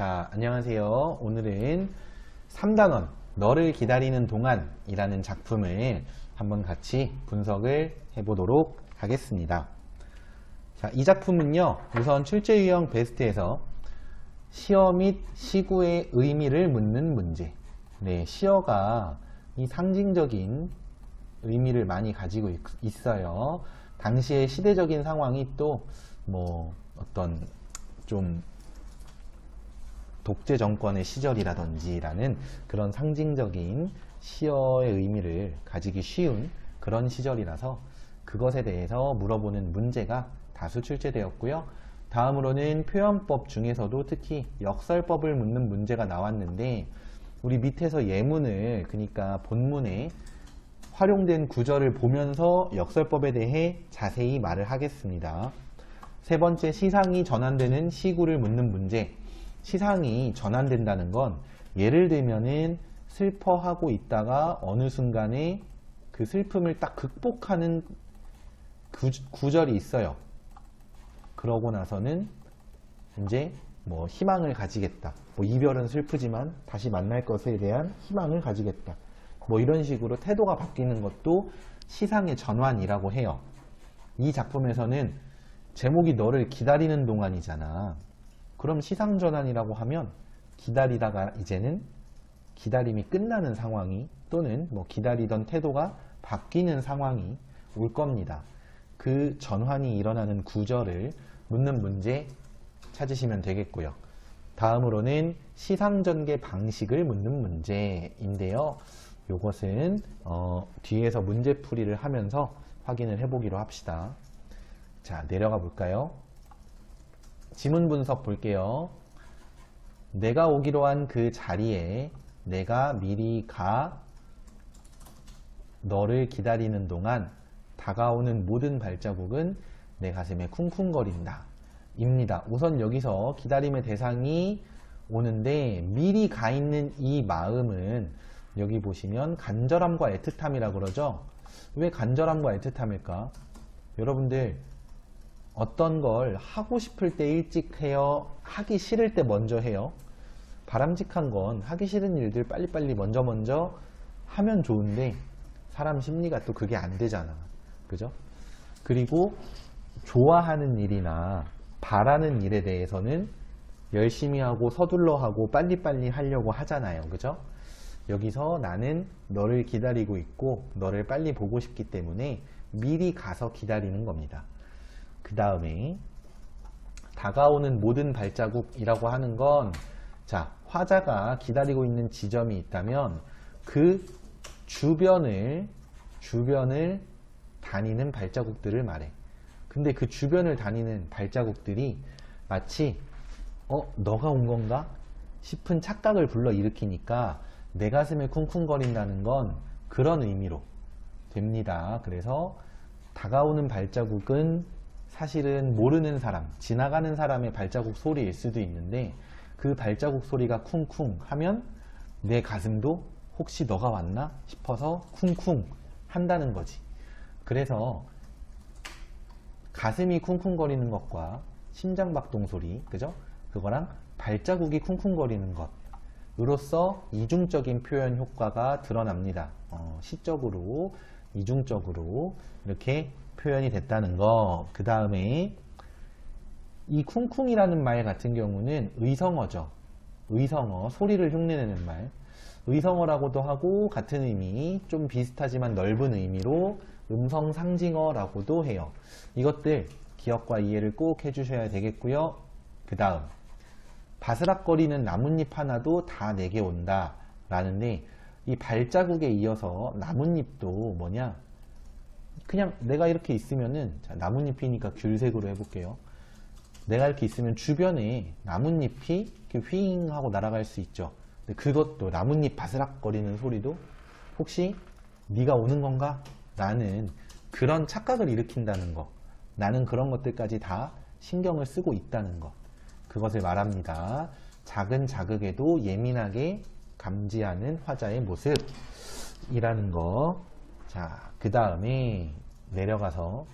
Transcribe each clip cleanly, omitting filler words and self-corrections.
자, 안녕하세요. 오늘은 3단원 너를 기다리는 동안이라는 작품을 한번 같이 분석을 해보도록 하겠습니다. 자, 이 작품은요, 우선 출제 유형 베스트에서 시어 및 시구의 의미를 묻는 문제. 네, 시어가 이 상징적인 의미를 많이 가지고 있어요. 당시의 시대적인 상황이 또 어떤 좀 독재 정권의 시절이라든지라는 그런 상징적인 시어의 의미를 가지기 쉬운 그런 시절이라서 그것에 대해서 물어보는 문제가 다수 출제되었고요. 다음으로는 표현법 중에서도 특히 역설법을 묻는 문제가 나왔는데, 우리 밑에서 예문을, 그러니까 본문에 활용된 구절을 보면서 역설법에 대해 자세히 말을 하겠습니다. 세 번째, 시상이 전환되는 시구를 묻는 문제. 시상이 전환된다는 건 예를 들면은 슬퍼하고 있다가 어느 순간에 그 슬픔을 딱 극복하는 구절이 있어요. 그러고 나서는 이제 희망을 가지겠다. 이별은 슬프지만 다시 만날 것에 대한 희망을 가지겠다. 이런 식으로 태도가 바뀌는 것도 시상의 전환이라고 해요. 이 작품에서는 제목이 너를 기다리는 동안이잖아. 그럼 시상전환이라고 하면 기다리다가 이제는 기다림이 끝나는 상황이, 또는 기다리던 태도가 바뀌는 상황이 올 겁니다. 그 전환이 일어나는 구절을 묻는 문제 찾으시면 되겠고요. 다음으로는 시상전개 방식을 묻는 문제인데요. 이것은 뒤에서 문제풀이를 하면서 확인을 해보기로 합시다. 자, 내려가 볼까요? 지문 분석 볼게요. 내가 오기로 한 그 자리에 내가 미리 가 너를 기다리는 동안 다가오는 모든 발자국은 내 가슴에 쿵쿵거린다 입니다. 우선 여기서 기다림의 대상이 오는데 미리 가 있는 이 마음은 여기 보시면 간절함과 애틋함이라고 그러죠. 왜 간절함과 애틋함일까? 여러분들 어떤 걸 하고 싶을 때 일찍 해요? 하기 싫을 때 먼저 해요? 바람직한 건 하기 싫은 일들 빨리빨리 먼저 하면 좋은데 사람 심리가 또 그게 안 되잖아. 그죠? 그리고 좋아하는 일이나 바라는 일에 대해서는 열심히 하고 서둘러 하고 빨리빨리 하려고 하잖아요. 그죠? 여기서 나는 너를 기다리고 있고 너를 빨리 보고 싶기 때문에 미리 가서 기다리는 겁니다. 그 다음에 다가오는 모든 발자국이라고 하는 건, 자, 화자가 기다리고 있는 지점이 있다면 그 주변을 다니는 발자국들을 말해. 근데 그 주변을 다니는 발자국들이 마치 너가 온 건가 싶은 착각을 불러일으키니까 내 가슴에 쿵쿵거린다는 건 그런 의미로 됩니다. 그래서 다가오는 발자국은 사실은 모르는 사람, 지나가는 사람의 발자국 소리일 수도 있는데, 그 발자국 소리가 쿵쿵 하면 내 가슴도 혹시 너가 왔나 싶어서 쿵쿵 한다는 거지. 그래서 가슴이 쿵쿵거리는 것과 심장박동 소리, 그죠? 그거랑 발자국이 쿵쿵거리는 것으로서 이중적인 표현 효과가 드러납니다. 시적으로, 이중적으로 이렇게 표현이 됐다는 거. 그 다음에 이 쿵쿵이라는 말 같은 경우는 의성어죠. 의성어, 소리를 흉내내는 말. 의성어라고도 하고 같은 의미, 좀 비슷하지만 넓은 의미로 음성상징어라고도 해요. 이것들 기억과 이해를 꼭 해주셔야 되겠고요. 그 다음, 바스락거리는 나뭇잎 하나도 다 내게 온다 라는데, 이 발자국에 이어서 나뭇잎도 뭐냐, 그냥 내가 이렇게 있으면은, 자, 나뭇잎이니까 귤색으로 해볼게요. 내가 이렇게 있으면 주변에 나뭇잎이 이렇게 휘잉 하고 날아갈 수 있죠. 근데 그것도, 나뭇잎 바스락거리는 소리도 혹시 네가 오는 건가? 라는 그런 착각을 일으킨다는 거, 나는 그런 것들까지 다 신경을 쓰고 있다는 것, 그것을 말합니다. 작은 자극에도 예민하게 감지하는 화자의 모습이라는 거. 자, 그 다음에 내려가서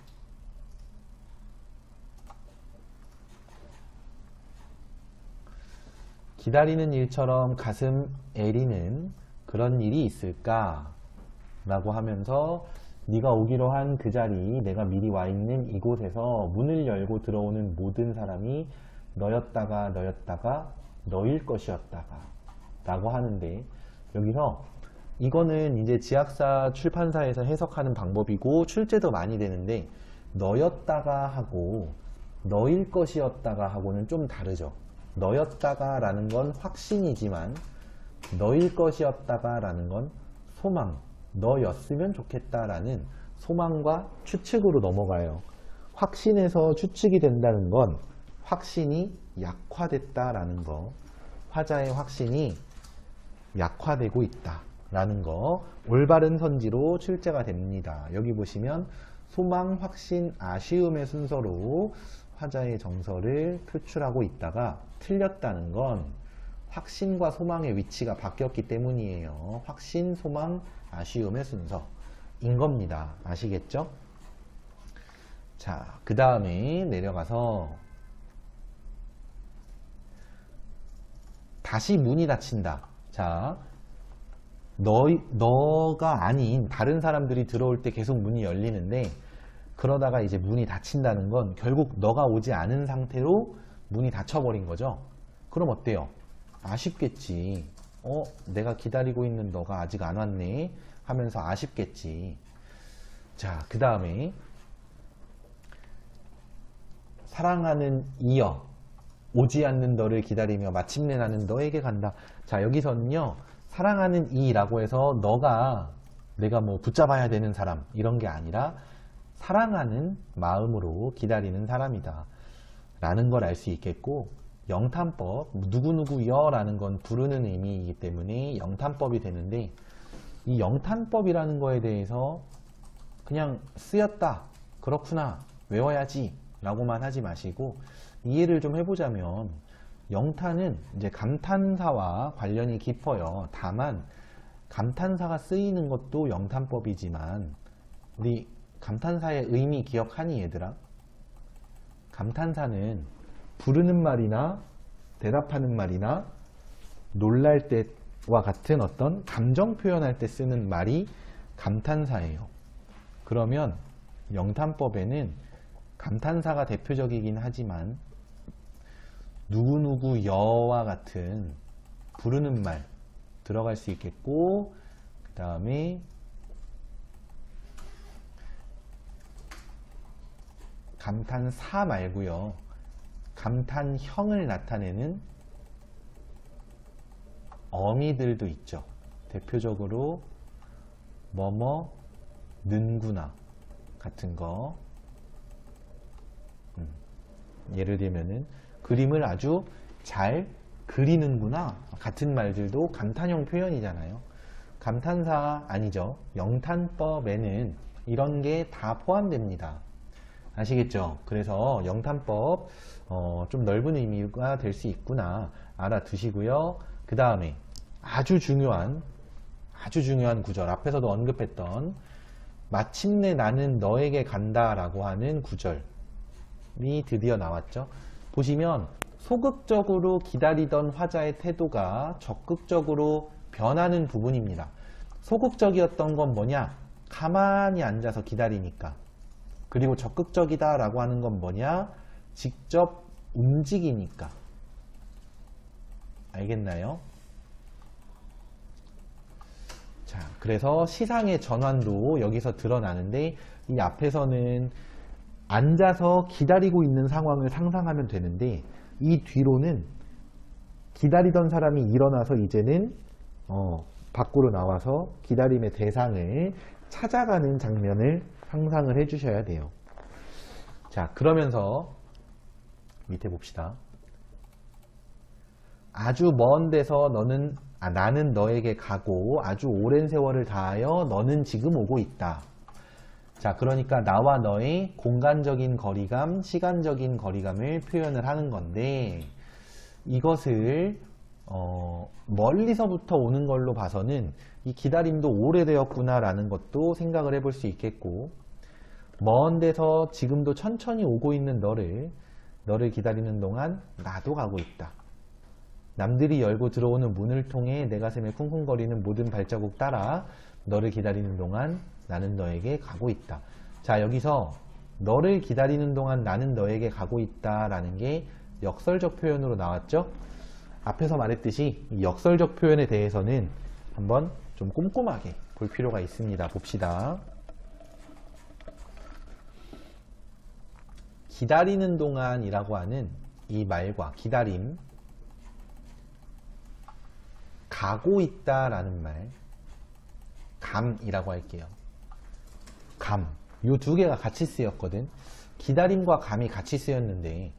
기다리는 일처럼 가슴 애리는 그런 일이 있을까? 라고 하면서 네가 오기로 한 그 자리, 내가 미리 와 있는 이곳에서 문을 열고 들어오는 모든 사람이 너였다가 너일 것이었다가 라고 하는데, 여기서 이거는 이제 지학사 출판사에서 해석하는 방법이고 출제도 많이 되는데, 너였다가 하고 너일 것이었다가 하고는 좀 다르죠. 너였다가 라는 건 확신이지만 너일 것이었다가 라는 건 소망, 너였으면 좋겠다라는 소망과 추측으로 넘어가요. 확신에서 추측이 된다는 건 확신이 약화됐다라는 거, 화자의 확신이 약화되고 있다라는 거, 올바른 선지로 출제가 됩니다. 여기 보시면 소망, 확신, 아쉬움의 순서로 화자의 정서를 표출하고 있다가 틀렸다는 건 확신과 소망의 위치가 바뀌었기 때문이에요. 확신, 소망, 아쉬움의 순서인 겁니다. 아시겠죠? 자, 그 다음에 내려가서 다시 문이 닫힌다. 자, 너가 아닌 다른 사람들이 들어올 때 계속 문이 열리는데, 그러다가 이제 문이 닫힌다는 건 결국 너가 오지 않은 상태로 문이 닫혀버린 거죠. 그럼 어때요? 아쉽겠지. 내가 기다리고 있는 너가 아직 안 왔네 하면서 아쉽겠지. 자, 그 다음에 사랑하는 이여 오지 않는 너를 기다리며 마침내 나는 너에게 간다. 자, 여기서는요, 사랑하는 이라고 해서 너가 내가 뭐 붙잡아야 되는 사람 이런 게 아니라 사랑하는 마음으로 기다리는 사람이다 라는 걸 알 수 있겠고, 영탄법, 누구누구여 라는 건 부르는 의미이기 때문에 영탄법이 되는데, 이 영탄법이라는 거에 대해서 그냥 쓰였다, 그렇구나, 외워야지 라고만 하지 마시고 이해를 좀 해보자면, 영탄은 이제 감탄사와 관련이 깊어요. 다만 감탄사가 쓰이는 것도 영탄법이지만, 우리 감탄사의 의미 기억하니 얘들아? 감탄사는 부르는 말이나 대답하는 말이나 놀랄 때와 같은 어떤 감정 표현할 때 쓰는 말이 감탄사예요. 그러면 영탄법에는 감탄사가 대표적이긴 하지만 누구누구 여와 같은 부르는 말 들어갈 수 있겠고, 그 다음에 감탄사 말고요, 감탄형을 나타내는 어미들도 있죠. 대표적으로 뭐뭐 는구나 같은 거. 예를 들면은 그림을 아주 잘 그리는구나 같은 말들도 감탄형 표현이잖아요. 감탄사 아니죠. 영탄법에는 이런 게 다 포함됩니다. 아시겠죠? 그래서 영탄법 좀 넓은 의미가 될 수 있구나 알아두시고요. 그 다음에 아주 중요한 구절, 앞에서도 언급했던 마침내 나는 너에게 간다 라고 하는 구절이 드디어 나왔죠. 보시면 소극적으로 기다리던 화자의 태도가 적극적으로 변하는 부분입니다. 소극적이었던 건 뭐냐? 가만히 앉아서 기다리니까. 그리고 적극적이다 라고 하는 건 뭐냐? 직접 움직이니까. 알겠나요? 자, 그래서 시상의 전환도 여기서 드러나는데, 이 앞에서는 앉아서 기다리고 있는 상황을 상상하면 되는데, 이 뒤로는 기다리던 사람이 일어나서 이제는 밖으로 나와서 기다림의 대상을 찾아가는 장면을 상상을 해주셔야 돼요. 자, 그러면서 밑에 봅시다. 아주 먼 데서 나는 너에게 가고 아주 오랜 세월을 다하여 너는 지금 오고 있다. 자, 그러니까 나와 너의 공간적인 거리감, 시간적인 거리감을 표현을 하는 건데, 이것을 멀리서부터 오는 걸로 봐서는 이 기다림도 오래되었구나 라는 것도 생각을 해볼 수 있겠고, 먼 데서 지금도 천천히 오고 있는 너를 기다리는 동안 나도 가고 있다. 남들이 열고 들어오는 문을 통해 내 가슴에 쿵쿵거리는 모든 발자국 따라 너를 기다리는 동안 나는 너에게 가고 있다. 자, 여기서 너를 기다리는 동안 나는 너에게 가고 있다 라는 게 역설적 표현으로 나왔죠. 앞에서 말했듯이 이 역설적 표현에 대해서는 한번 좀 꼼꼼하게 볼 필요가 있습니다. 봅시다. 기다리는 동안이라고 하는 이 말과 기다림, 가고 있다 라는 말, 감이라고 할게요. 감, 요 두 개가 같이 쓰였거든. 기다림과 감이 같이 쓰였는데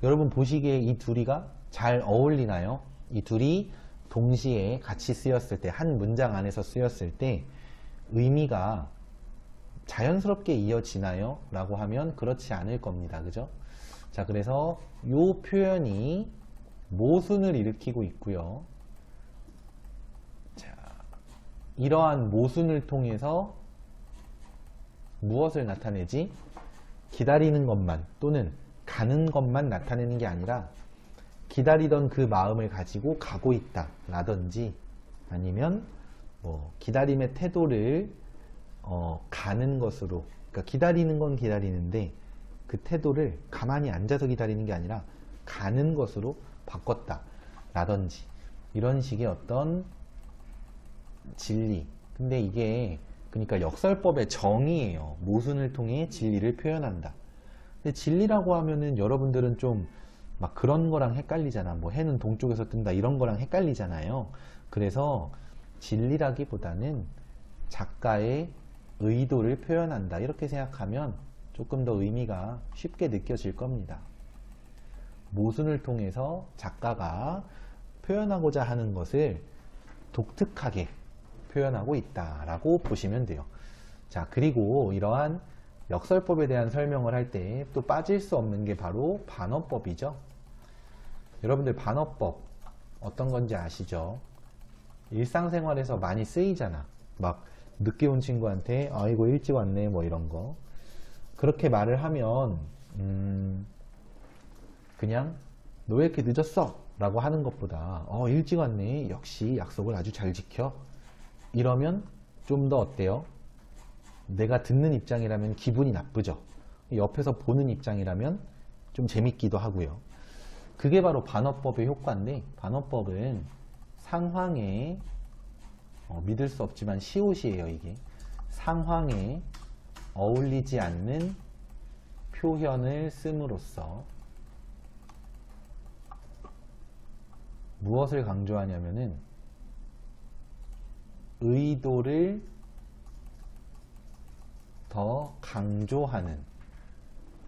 여러분 보시기에 이 둘이가 잘 어울리나요? 이 둘이 동시에 같이 쓰였을 때, 한 문장 안에서 쓰였을 때 의미가 자연스럽게 이어지나요? 라고 하면 그렇지 않을 겁니다. 그죠? 자, 그래서 이 표현이 모순을 일으키고 있고요. 자, 이러한 모순을 통해서 무엇을 나타내지? 기다리는 것만 또는 가는 것만 나타내는 게 아니라 기다리던 그 마음을 가지고 가고 있다 라든지 아니면 뭐 기다림의 태도를 가는 것으로, 그러니까 기다리는 건 기다리는데 그 태도를 가만히 앉아서 기다리는 게 아니라 가는 것으로 바꿨다 라든지 이런 식의 어떤 진리. 근데 이게 그러니까 역설법의 정의예요. 모순을 통해 진리를 표현한다. 근데 진리라고 하면은 여러분들은 좀 막 그런 거랑 헷갈리잖아. 뭐 해는 동쪽에서 뜬다 이런 거랑 헷갈리잖아요. 그래서 진리라기보다는 작가의 의도를 표현한다 이렇게 생각하면 조금 더 의미가 쉽게 느껴질 겁니다. 모순을 통해서 작가가 표현하고자 하는 것을 독특하게 표현하고 있다라고 보시면 돼요. 자, 그리고 이러한 역설법에 대한 설명을 할 때 또 빠질 수 없는 게 바로 반어법이죠. 여러분들 반어법 어떤 건지 아시죠? 일상생활에서 많이 쓰이잖아. 막 늦게 온 친구한테 아이고 일찍 왔네 뭐 이런 거. 그렇게 말을 하면 그냥 너 왜 이렇게 늦었어? 라고 하는 것보다 일찍 왔네. 역시 약속을 아주 잘 지켜. 이러면 좀 더 어때요? 내가 듣는 입장이라면 기분이 나쁘죠. 옆에서 보는 입장이라면 좀 재밌기도 하고요. 그게 바로 반어법의 효과인데 반어법은 상황에 믿을 수 없지만 시옷이에요. 이게 상황에 어울리지 않는 표현을 씀으로써 무엇을 강조하냐면은 의도를 더 강조하는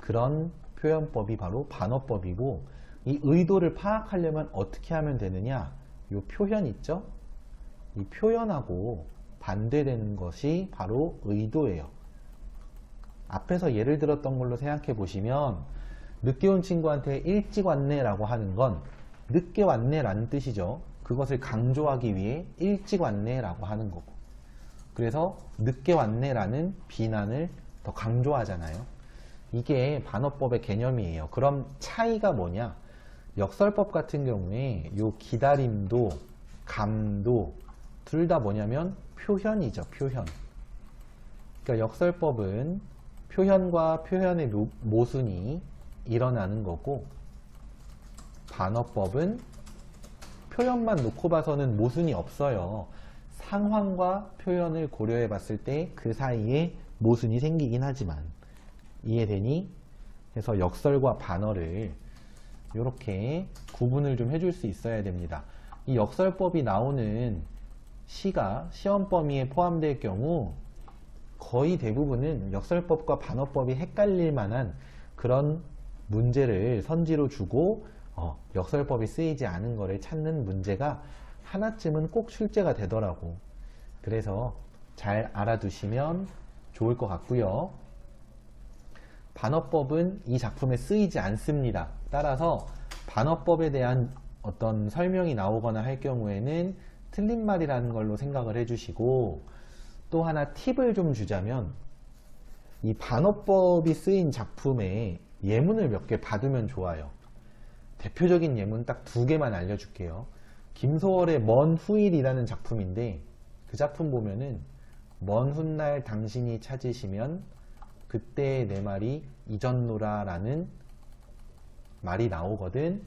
그런 표현법이 바로 반어법이고, 이 의도를 파악하려면 어떻게 하면 되느냐? 이 표현 있죠? 이 표현하고 반대되는 것이 바로 의도예요. 앞에서 예를 들었던 걸로 생각해 보시면 늦게 온 친구한테 일찍 왔네 라고 하는 건 늦게 왔네 라는 뜻이죠. 그것을 강조하기 위해 일찍 왔네 라고 하는 거고, 그래서 늦게 왔네 라는 비난을 더 강조하잖아요. 이게 반어법의 개념이에요. 그럼 차이가 뭐냐? 역설법 같은 경우에 요 기다림도 감도 둘 다 뭐냐면 표현이죠. 표현. 그러니까 역설법은 표현과 표현의 모순이 일어나는 거고, 반어법은 표현만 놓고 봐서는 모순이 없어요. 상황과 표현을 고려해 봤을 때 그 사이에 모순이 생기긴 하지만 이해되니? 그래서 역설과 반어를 이렇게 구분을 좀 해줄 수 있어야 됩니다. 이 역설법이 나오는 시가 시험 범위에 포함될 경우 거의 대부분은 역설법과 반어법이 헷갈릴 만한 그런 문제를 선지로 주고 역설법이 쓰이지 않은 거를 찾는 문제가 하나쯤은 꼭 출제가 되더라고. 그래서 잘 알아두시면 좋을 것 같고요. 반어법은 이 작품에 쓰이지 않습니다. 따라서 반어법에 대한 어떤 설명이 나오거나 할 경우에는 틀린 말이라는 걸로 생각을 해주시고, 또 하나 팁을 좀 주자면 이 반어법이 쓰인 작품에 예문을 몇 개 받으면 좋아요. 대표적인 예문 딱 2개만 알려줄게요. 김소월의 먼 후일이라는 작품인데 그 작품 보면은 먼 훗날 당신이 찾으시면 그때 내 말이 잊었노라 라는 말이 나오거든.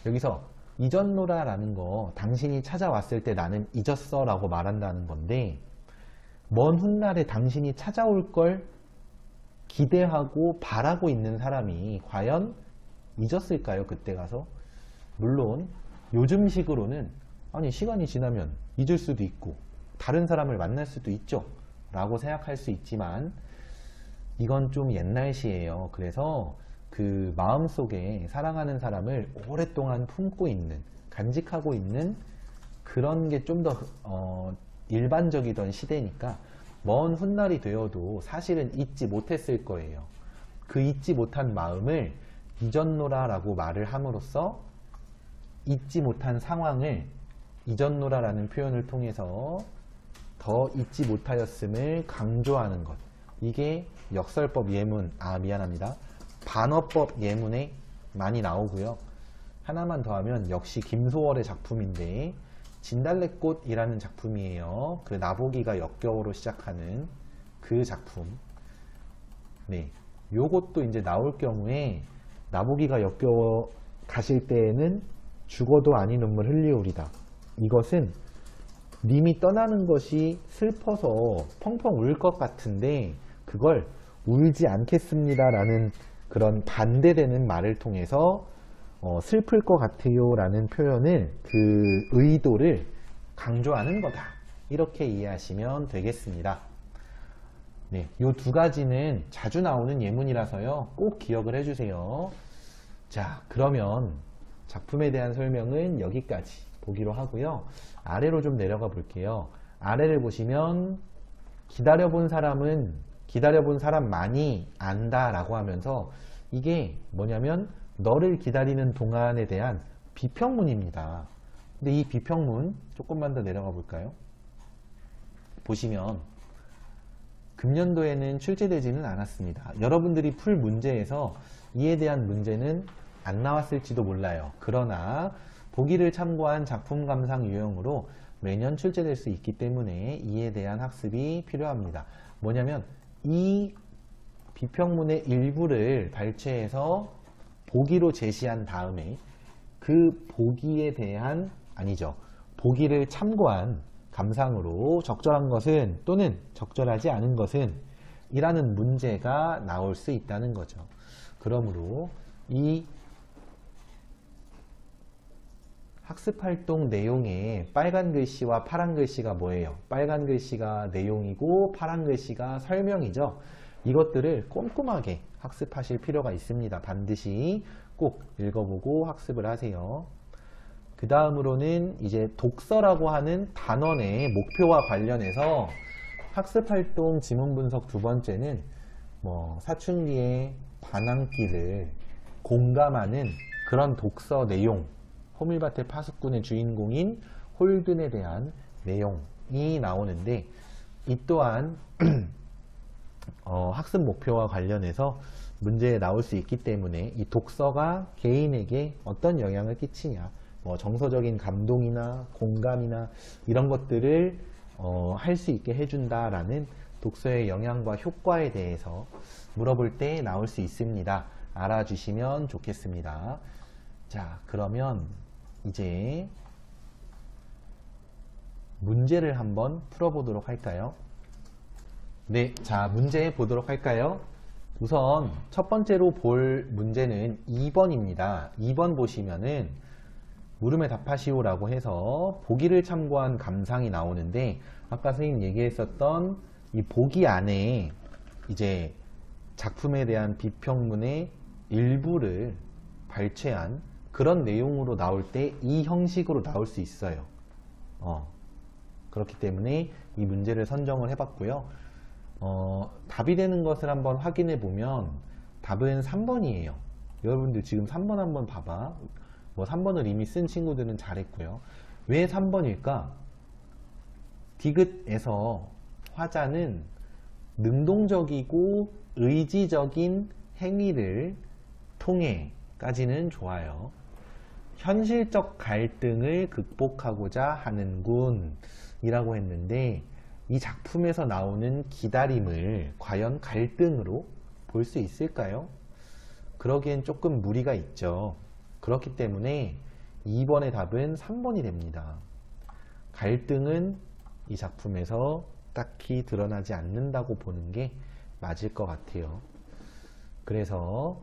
여기서 잊었노라 라는 거 당신이 찾아왔을 때 나는 잊었어 라고 말한다는 건데 먼 훗날에 당신이 찾아올 걸 기대하고 바라고 있는 사람이 과연 잊었을까요? 그때 가서? 물론 요즘식으로는 아니 시간이 지나면 잊을 수도 있고 다른 사람을 만날 수도 있죠 라고 생각할 수 있지만 이건 좀 옛날시예요. 그래서 그 마음속에 사랑하는 사람을 오랫동안 품고 있는, 간직하고 있는 그런 게 좀 더 일반적이던 시대니까 먼 훗날이 되어도 사실은 잊지 못했을 거예요. 그 잊지 못한 마음을 잊었노라 라고 말을 함으로써 잊지 못한 상황을 잊었노라 라는 표현을 통해서 더 잊지 못하였음을 강조하는 것. 이게 역설법 예문, 미안합니다. 반어법 예문에 많이 나오고요. 하나만 더 하면 역시 김소월의 작품인데 진달래꽃이라는 작품이에요. 그 나보기가 역겨워로 시작하는 그 작품. 네, 요것도 이제 나올 경우에 나보기가 역겨워 가실 때에는 죽어도 아니 눈물 흘리오리다. 이것은 님이 떠나는 것이 슬퍼서 펑펑 울 것 같은데 그걸 울지 않겠습니다 라는 그런 반대되는 말을 통해서 슬플 것 같아요 라는 표현을 그 의도를 강조하는 거다. 이렇게 이해하시면 되겠습니다. 네, 요 2가지는 자주 나오는 예문이라서요. 꼭 기억을 해주세요. 자, 그러면 작품에 대한 설명은 여기까지 보기로 하고요. 아래로 좀 내려가 볼게요. 아래를 보시면 기다려본 사람만이 안다 라고 하면서 이게 뭐냐면 너를 기다리는 동안에 대한 비평문입니다. 근데 이 비평문 조금만 더 내려가 볼까요? 보시면 금년도에는 출제되지는 않았습니다. 여러분들이 풀 문제에서 이에 대한 문제는 안 나왔을지도 몰라요. 그러나 보기를 참고한 작품 감상 유형으로 매년 출제될 수 있기 때문에 이에 대한 학습이 필요합니다. 뭐냐면 이 비평문의 일부를 발췌해서 보기로 제시한 다음에 그 보기에 대한 보기를 참고한 감상으로 적절한 것은 또는 적절하지 않은 것은 이라는 문제가 나올 수 있다는 거죠. 그러므로 이 학습활동 내용에 빨간 글씨와 파란 글씨가 뭐예요? 빨간 글씨가 내용이고 파란 글씨가 설명이죠. 이것들을 꼼꼼하게 학습하실 필요가 있습니다. 반드시 꼭 읽어보고 학습을 하세요. 그 다음으로는 이제 독서라고 하는 단원의 목표와 관련해서 학습활동 지문분석 2번째는 사춘기의 반항기를 공감하는 그런 독서 내용, 호밀밭의 파수꾼의 주인공인 홀든에 대한 내용이 나오는데 이 또한 학습 목표와 관련해서 문제에 나올 수 있기 때문에 이 독서가 개인에게 어떤 영향을 끼치냐, 정서적인 감동이나 공감이나 이런 것들을 할 수 있게 해준다라는 독서의 영향과 효과에 대해서 물어볼 때 나올 수 있습니다. 알아주시면 좋겠습니다. 자, 그러면 이제 문제를 한번 풀어보도록 할까요? 네, 자, 문제 보도록 할까요? 우선 첫 번째로 볼 문제는 2번입니다. 2번 보시면은 물음에 답하시오 라고 해서 보기를 참고한 감상이 나오는데 아까 선생님 얘기했었던 이 보기 안에 이제 작품에 대한 비평문의 일부를 발췌한 그런 내용으로 나올 때 이 형식으로 나올 수 있어요. 그렇기 때문에 이 문제를 선정을 해봤고요. 답이 되는 것을 한번 확인해 보면 답은 3번이에요. 여러분들 지금 3번 한번 봐봐. 3번을 이미 쓴 친구들은 잘했고요. 왜 3번일까? 디귿에서 화자는 능동적이고 의지적인 행위를 통해 까지는 좋아요. 현실적 갈등을 극복하고자 하는군 이라고 했는데, 이 작품에서 나오는 기다림을 과연 갈등으로 볼 수 있을까요? 그러기엔 조금 무리가 있죠. 그렇기 때문에 2번의 답은 3번이 됩니다. 갈등은 이 작품에서 딱히 드러나지 않는다고 보는 게 맞을 것 같아요. 그래서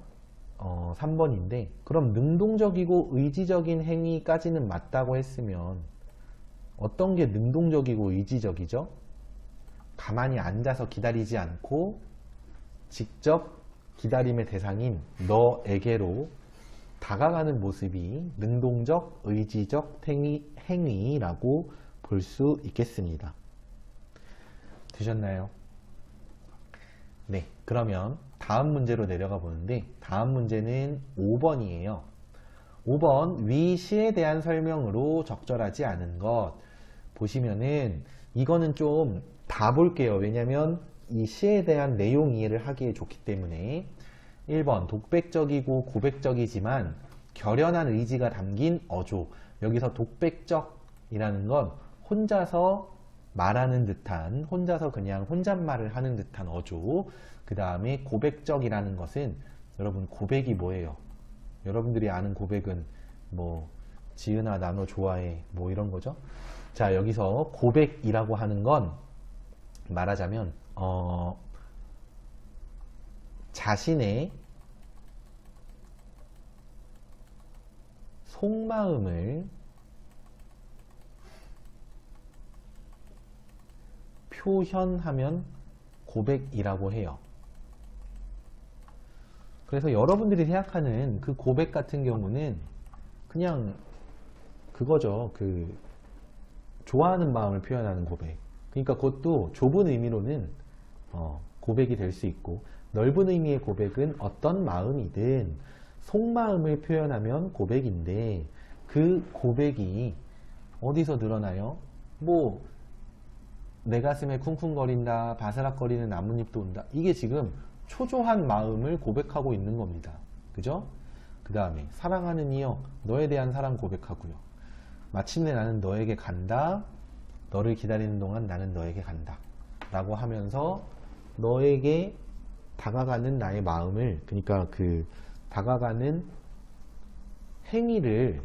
3번인데, 그럼 능동적이고 의지적인 행위까지는 맞다고 했으면 어떤 게 능동적이고 의지적이죠? 가만히 앉아서 기다리지 않고 직접 기다림의 대상인 너에게로 다가가는 모습이 능동적, 의지적 행위라고 볼 수 있겠습니다. 되셨나요? 네, 그러면 다음 문제로 내려가 보는데, 다음 문제는 5번이에요. 5번, 위 시에 대한 설명으로 적절하지 않은 것. 보시면은 이거는 좀 다 볼게요. 왜냐면 이 시에 대한 내용 이해를 하기에 좋기 때문에. 1번, 독백적이고 고백적이지만 결연한 의지가 담긴 어조. 여기서 독백적이라는 건 혼자서 말하는 듯한, 혼자서 그냥 혼잣말을 하는 듯한 어조. 그 다음에 고백적이라는 것은, 여러분 고백이 뭐예요? 여러분들이 아는 고백은 뭐 지은아 나 너 좋아해 뭐 이런 거죠. 자, 여기서 고백이라고 하는 건 말하자면 자신의 속마음을 표현하면 고백이라고 해요. 그래서 여러분들이 생각하는 그 고백 같은 경우는 그냥 그거죠. 그 좋아하는 마음을 표현하는 고백. 그러니까 그것도 좁은 의미로는 고백이 될 수 있고, 넓은 의미의 고백은 어떤 마음이든 속마음을 표현하면 고백인데, 그 고백이 어디서 드러나요? 뭐 내 가슴에 쿵쿵거린다, 바스락거리는 나뭇잎도 온다. 이게 지금 초조한 마음을 고백하고 있는 겁니다. 그죠? 그 다음에 사랑하는 이여, 너에 대한 사랑 고백하고요. 마침내 나는 너에게 간다. 너를 기다리는 동안 나는 너에게 간다. 라고 하면서 너에게 다가가는 나의 마음을, 그러니까 그 다가가는 행위를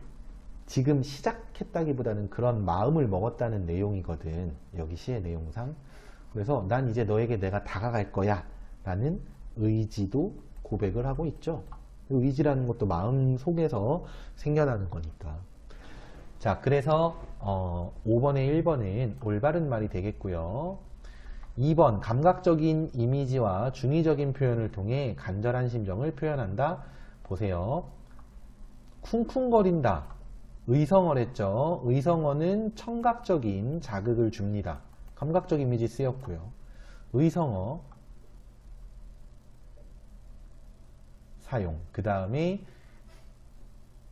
지금 시작했다기보다는 그런 마음을 먹었다는 내용이거든. 여기 시의 내용상. 그래서 난 이제 너에게 내가 다가갈 거야 라는 의지도 고백을 하고 있죠. 의지라는 것도 마음 속에서 생겨나는 거니까. 자, 그래서 5번에 1번은 올바른 말이 되겠고요. 2번, 감각적인 이미지와 중의적인 표현을 통해 간절한 심정을 표현한다. 보세요. 쿵쿵거린다. 의성어랬죠. 의성어는 청각적인 자극을 줍니다. 감각적 이미지 쓰였고요. 의성어 사용. 그 다음에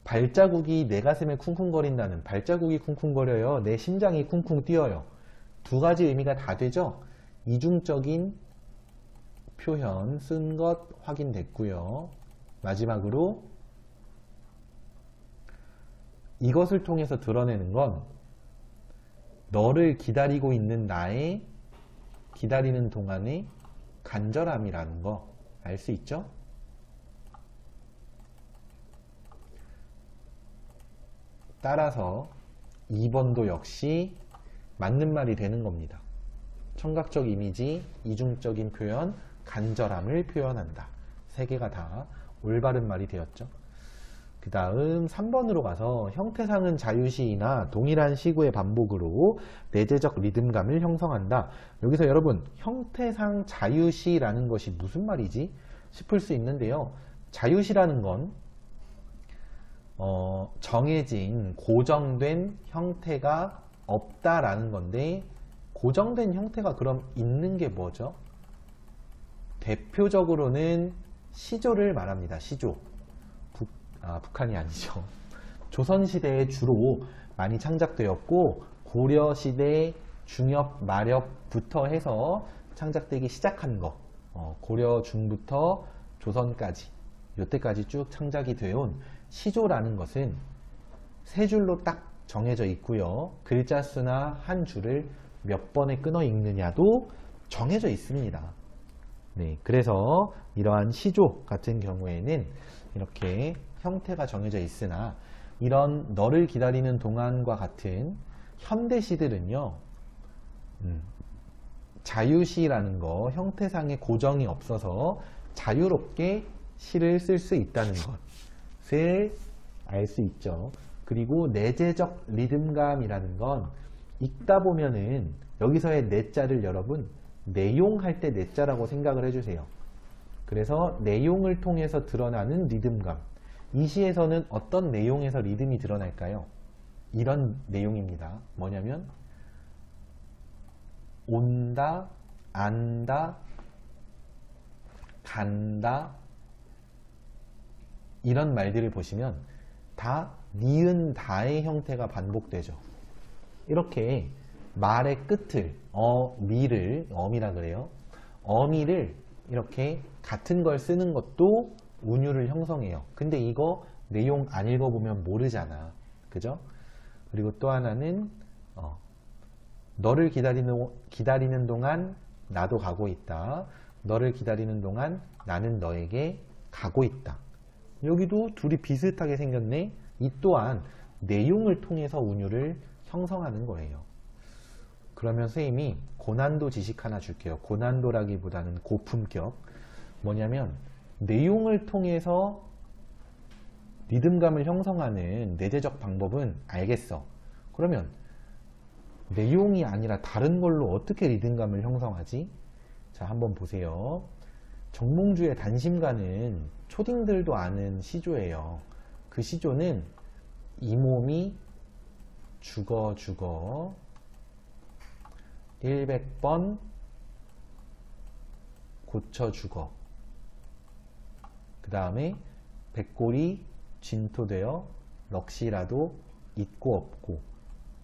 발자국이 내 가슴에 쿵쿵거린다는, 발자국이 쿵쿵거려요. 내 심장이 쿵쿵 뛰어요. 두 가지 의미가 다 되죠. 이중적인 표현 쓴 것 확인됐고요. 마지막으로 이것을 통해서 드러내는 건 너를 기다리고 있는 나의 기다리는 동안의 간절함이라는 거 알 수 있죠? 따라서 2번도 역시 맞는 말이 되는 겁니다. 청각적 이미지, 이중적인 표현, 간절함을 표현한다. 세 개가 다 올바른 말이 되었죠. 그 다음 3번으로 가서 형태상은 자유시이나 동일한 시구의 반복으로 내재적 리듬감을 형성한다. 여기서 여러분 형태상 자유시라는 것이 무슨 말이지? 싶을 수 있는데요. 자유시라는 건 정해진 고정된 형태가 없다라는 건데, 고정된 형태가 그럼 있는 게 뭐죠? 대표적으로는 시조를 말합니다. 시조. 북한이 아니죠. 조선시대에 주로 많이 창작되었고, 고려시대 중엽, 마렵부터 해서 창작되기 시작한 거, 고려 중부터 조선까지, 이때까지 쭉 창작이 되어온 시조라는 것은 세 줄로 딱 정해져 있고요. 글자 수나 한 줄을 몇 번에 끊어 읽느냐도 정해져 있습니다. 네, 그래서 이러한 시조 같은 경우에는 이렇게 형태가 정해져 있으나 이런 너를 기다리는 동안과 같은 현대시들은요, 자유시라는 거, 형태상의 고정이 없어서 자유롭게 시를 쓸 수 있다는 것을 알 수 있죠. 그리고 내재적 리듬감이라는 건 읽다 보면은 여기서의 내자를 여러분 내용할 때 내자라고 생각을 해주세요. 그래서 내용을 통해서 드러나는 리듬감. 이 시에서는 어떤 내용에서 리듬이 드러날까요? 이런 내용입니다. 뭐냐면 온다, 안다, 간다 이런 말들을 보시면 다 니은 다의 형태가 반복되죠. 이렇게 말의 끝을 미를 어미라 그래요. 어미를 이렇게 같은 걸 쓰는 것도 운율을 형성해요. 근데 이거 내용 안 읽어보면 모르잖아. 그죠? 그리고 또 하나는 너를 기다리는 동안 나도 가고 있다. 너를 기다리는 동안 나는 너에게 가고 있다. 여기도 둘이 비슷하게 생겼네. 이 또한 내용을 통해서 운율을 형성하는 거예요. 그러면 선생님이 고난도 지식 하나 줄게요. 고난도라기보다는 고품격. 뭐냐면 내용을 통해서 리듬감을 형성하는 내재적 방법은 알겠어. 그러면 내용이 아니라 다른 걸로 어떻게 리듬감을 형성하지? 자, 한번 보세요. 정몽주의 단심가는 초딩들도 아는 시조예요. 그 시조는 이 몸이 죽어 100번 고쳐 죽어. 그 다음에 백골이 진토되어 넋이라도 있고 없고.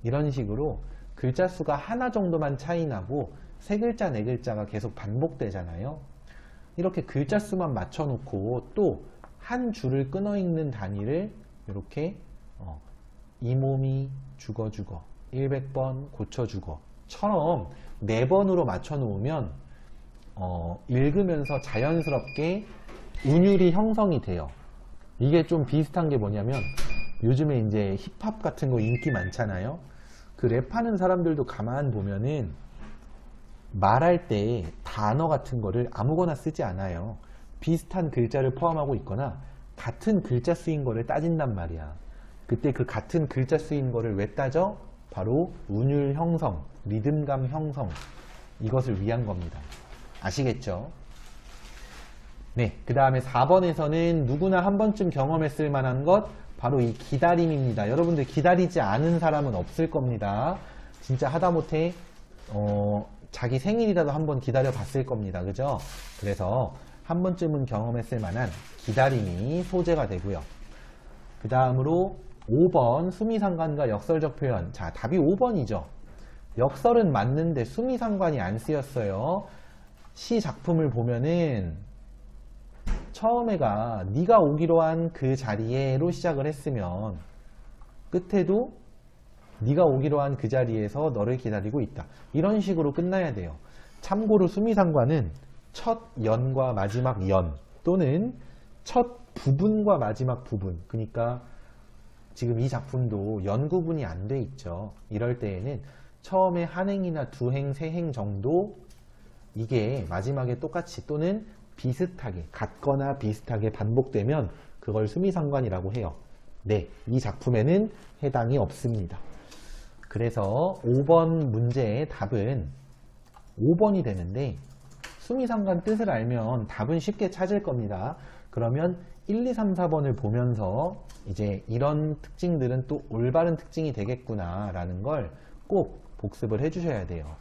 이런 식으로 글자 수가 하나 정도만 차이 나고 세 글자 네 글자가 계속 반복되잖아요. 이렇게 글자 수만 맞춰 놓고 또 한 줄을 끊어 읽는 단위를 이렇게 이 몸이 죽어 100번 고쳐 죽어 처럼 4번으로 맞춰 놓으면 읽으면서 자연스럽게 운율이 형성이 돼요. 이게 좀 비슷한 게 뭐냐면 요즘에 이제 힙합 같은 거 인기 많잖아요. 그 랩하는 사람들도 가만 보면은 말할 때 단어 같은 거를 아무거나 쓰지 않아요. 비슷한 글자를 포함하고 있거나 같은 글자 수인 거를 따진단 말이야. 그때 그 같은 글자 수인 거를 왜 따져? 바로 운율 형성, 리듬감 형성, 이것을 위한 겁니다. 아시겠죠? 네, 그 다음에 4번에서는 누구나 한 번쯤 경험했을 만한 것, 바로 이 기다림입니다. 여러분들 기다리지 않은 사람은 없을 겁니다. 진짜 하다못해 자기 생일이라도 한번 기다려 봤을 겁니다. 그죠? 그래서 한 번쯤은 경험했을 만한 기다림이 소재가 되고요. 그 다음으로 5번 수미상관과 역설적 표현. 자, 답이 5번이죠. 역설은 맞는데 수미상관이 안 쓰였어요. 시 작품을 보면은 처음에가 네가 오기로 한 그 자리에로 시작을 했으면 끝에도 네가 오기로 한 그 자리에서 너를 기다리고 있다. 이런 식으로 끝나야 돼요. 참고로 수미상관은 첫 연과 마지막 연 또는 첫 부분과 마지막 부분, 그러니까 지금 이 작품도 연 구분이 안 돼 있죠. 이럴 때에는 처음에 한 행이나 두 행, 세 행 정도 이게 마지막에 똑같이 또는 비슷하게, 같거나 비슷하게 반복되면 그걸 수미상관이라고 해요. 네, 이 작품에는 해당이 없습니다. 그래서 5번 문제의 답은 5번이 되는데 수미상관 뜻을 알면 답은 쉽게 찾을 겁니다. 그러면 1, 2, 3, 4번을 보면서 이제 이런 특징들은 또 올바른 특징이 되겠구나 라는 걸 꼭 복습을 해 주셔야 돼요.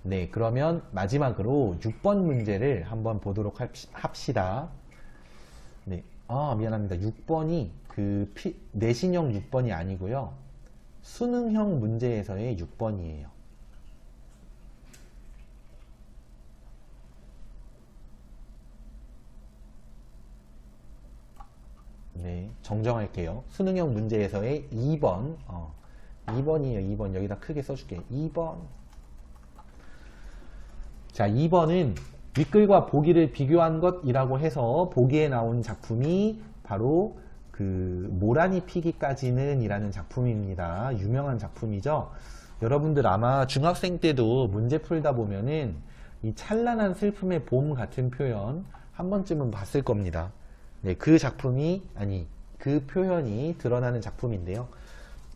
네, 그러면 마지막으로 6번 문제를 한번 보도록 합시다. 네, 미안합니다. 6번이 그 내신형 6번이 아니고요. 수능형 문제에서의 6번이에요. 네, 정정할게요. 수능형 문제에서의 2번. 2번이에요. 2번. 여기다 크게 써줄게요. 2번. 자, 2번은 윗글과 보기를 비교한 것이라고 해서 보기에 나온 작품이 바로 그 모란이 피기까지는 이라는 작품입니다. 유명한 작품이죠. 여러분들 아마 중학생 때도 문제 풀다 보면은 이 찬란한 슬픔의 봄 같은 표현 한 번쯤은 봤을 겁니다. 네, 그 작품이, 아니, 그 표현이 드러나는 작품인데요.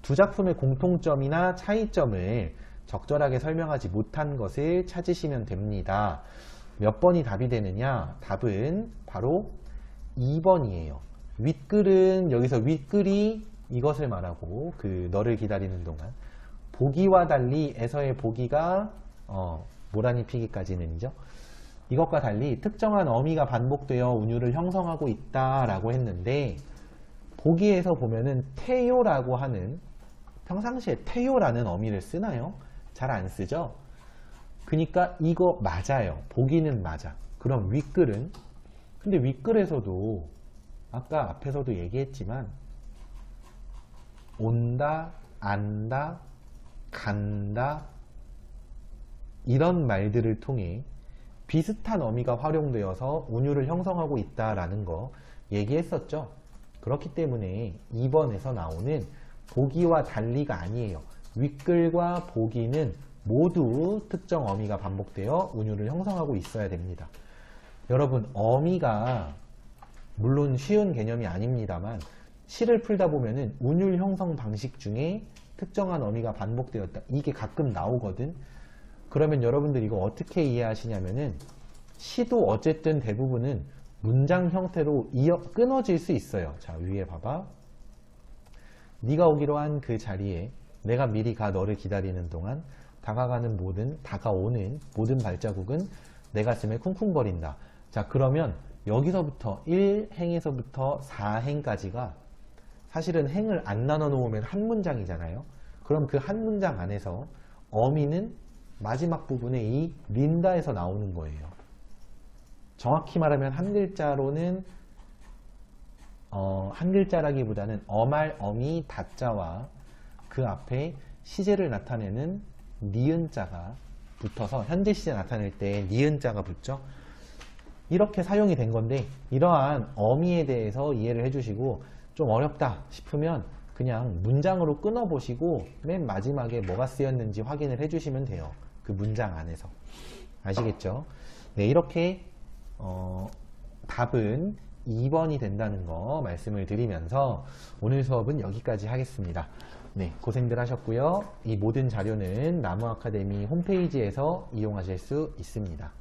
두 작품의 공통점이나 차이점을 적절하게 설명하지 못한 것을 찾으시면 됩니다. 몇 번이 답이 되느냐? 답은 바로 2번이에요. 윗글은, 여기서 윗글이 이것을 말하고, 그 너를 기다리는 동안. 보기와 달리 에서의 보기가 모란이 피기까지는이죠. 이것과 달리 특정한 어미가 반복되어 운율을 형성하고 있다라고 했는데, 보기에서 보면은 태요라고 하는, 평상시에 태요라는 어미를 쓰나요? 잘 안 쓰죠? 그러니까 이거 맞아요. 보기는 맞아. 그럼 윗글은? 근데 윗글에서도 아까 앞에서도 얘기했지만 온다, 안다, 간다 이런 말들을 통해 비슷한 어미가 활용되어서 운율을 형성하고 있다라는 거 얘기했었죠. 그렇기 때문에 2번에서 나오는 보기와 달리가 아니에요. 윗글과 보기는 모두 특정 어미가 반복되어 운율을 형성하고 있어야 됩니다. 여러분, 어미가 물론 쉬운 개념이 아닙니다만 시를 풀다 보면은 운율 형성 방식 중에 특정한 어미가 반복되었다. 이게 가끔 나오거든. 그러면 여러분들 이거 어떻게 이해하시냐면은 시도 어쨌든 대부분은 문장 형태로 끊어질 수 있어요. 자, 위에 봐봐. 네가 오기로 한 그 자리에 내가 미리 가 너를 기다리는 동안 다가오는 모든 발자국은 내 가슴에 쿵쿵거린다. 자, 그러면 여기서부터 1행에서부터 4행까지가 사실은 행을 안 나눠 놓으면 한 문장이잖아요. 그럼 그 한 문장 안에서 어미는 마지막 부분에 이 린다에서 나오는 거예요. 정확히 말하면 한 글자로는 한 글자라기보다는 어말, 어미, 다자와 그 앞에 시제를 나타내는 니은자가 붙어서 현재 시제 나타낼 때 니은자가 붙죠. 이렇게 사용이 된 건데 이러한 어미에 대해서 이해를 해주시고 좀 어렵다 싶으면 그냥 문장으로 끊어보시고 맨 마지막에 뭐가 쓰였는지 확인을 해주시면 돼요. 그 문장 안에서. 아시겠죠? 네, 이렇게 답은 2번이 된다는 거 말씀을 드리면서 오늘 수업은 여기까지 하겠습니다. 네, 고생들 하셨고요. 이 모든 자료는 나무아카데미 홈페이지에서 이용하실 수 있습니다.